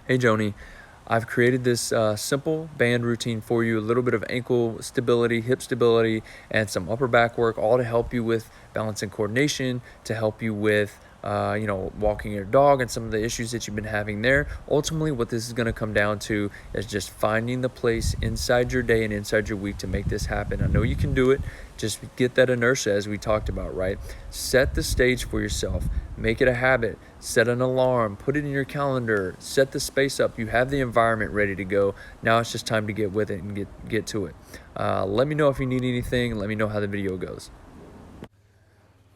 Hey Joni, I've created this simple band routine for you, a little bit of ankle stability, hip stability, and some upper back work, all to help you with balance and coordination, to help you with walking your dog and some of the issues that you've been having there. Ultimately, what this is going to come down to is just finding the place inside your day and inside your week to make this happen. I know you can do it. Just get that inertia, as we talked about, right? Set the stage for yourself. Make it a habit. Set an alarm. Put it in your calendar. Set the space up. You have the environment ready to go. Now it's just time to get with it and get to it. Let me know if you need anything. Let me know how the video goes.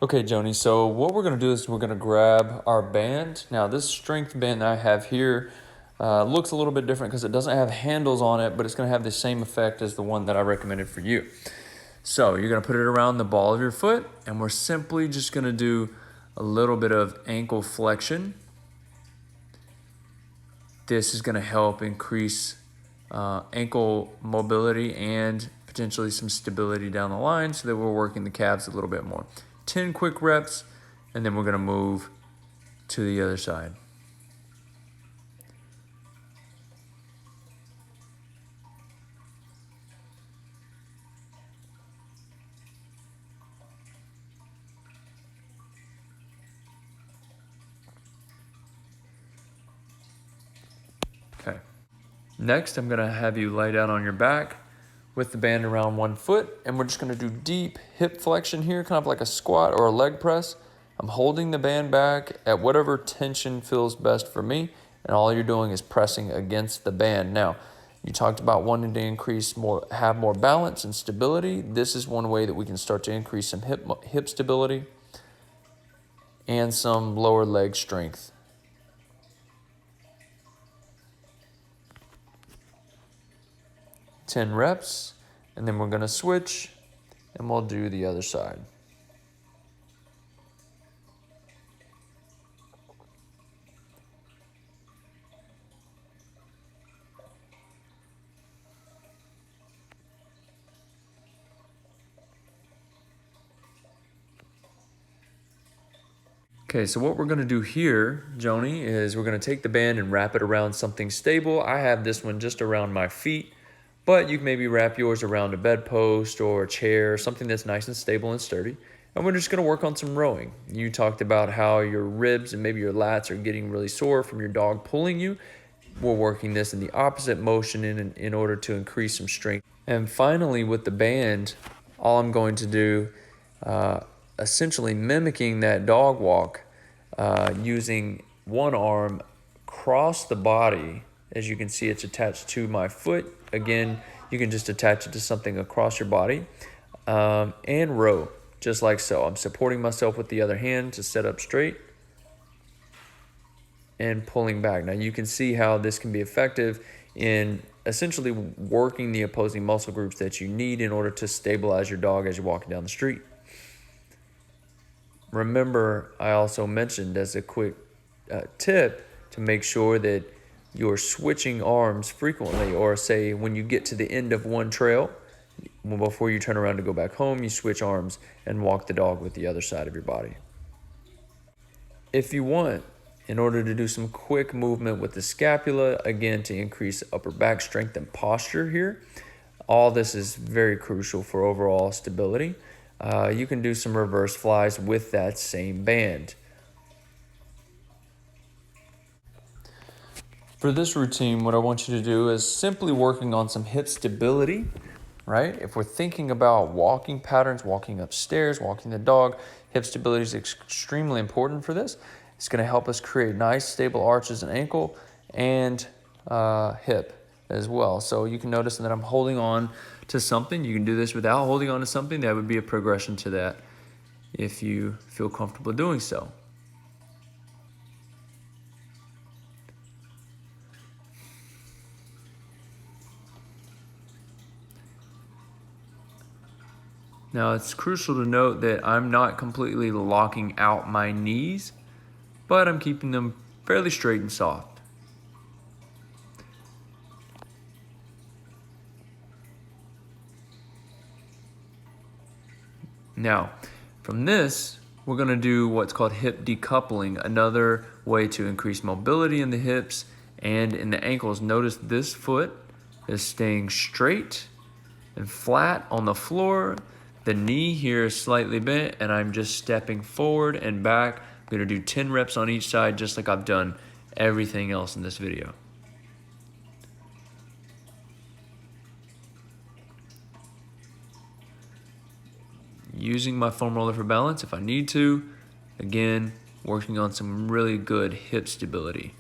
Okay, Joni, so what we're going to do is we're going to grab our band. Now, this strength band that I have here looks a little bit different because it doesn't have handles on it, but it's going to have the same effect as the one that I recommended for you. So you're going to put it around the ball of your foot, and we're simply just going to do a little bit of ankle flexion. This is going to help increase ankle mobility and potentially some stability down the line so that we're working the calves a little bit more. 10 quick reps, and then we're going to move to the other side. Okay. Next, I'm going to have you lay down on your back with the band around 1 foot, and we're just going to do deep hip flexion here, kind of like a squat or a leg press. I'm holding the band back at whatever tension feels best for me, and all you're doing is pressing against the band. Now, you talked about wanting to have more balance and stability. This is one way that we can start to increase some hip stability and some lower leg strength. Ten reps, and then we're going to switch, and we'll do the other side. Okay, so what we're going to do here, Joni, is we're going to take the band and wrap it around something stable. I have this one just around my feet, but you can maybe wrap yours around a bedpost or a chair, something that's nice and stable and sturdy. And we're just going to work on some rowing. You talked about how your ribs and maybe your lats are getting really sore from your dog pulling you. We're working this in the opposite motion in order to increase some strength. And finally, with the band, all I'm going to do, essentially mimicking that dog walk, using one arm across the body. As you can see, it's attached to my foot. Again, you can just attach it to something across your body, and row, just like so. I'm supporting myself with the other hand to set up straight and pulling back. Now you can see how this can be effective in essentially working the opposing muscle groups that you need in order to stabilize your dog as you're walking down the street. Remember, I also mentioned as a quick tip to make sure that you're switching arms frequently, or say when you get to the end of one trail, before you turn around to go back home, you switch arms and walk the dog with the other side of your body. If you want, in order to do some quick movement with the scapula, again, to increase upper back strength and posture here, all this is very crucial for overall stability. You can do some reverse flies with that same band. For this routine, what I want you to do is simply working on some hip stability, right? If we're thinking about walking patterns, walking upstairs, walking the dog, hip stability is extremely important for this. It's going to help us create nice stable arches and ankle and hip as well. So you can notice that I'm holding on to something. You can do this without holding on to something. That would be a progression to that if you feel comfortable doing so. Now it's crucial to note that I'm not completely locking out my knees, but I'm keeping them fairly straight and soft. Now, from this, we're going to do what's called hip decoupling, another way to increase mobility in the hips And in the ankles, notice this foot is staying straight and flat on the floor. The knee here is slightly bent, and I'm just stepping forward and back. I'm gonna do 10 reps on each side, just like I've done everything else in this video. Using my foam roller for balance if I need to. Again, working on some really good hip stability.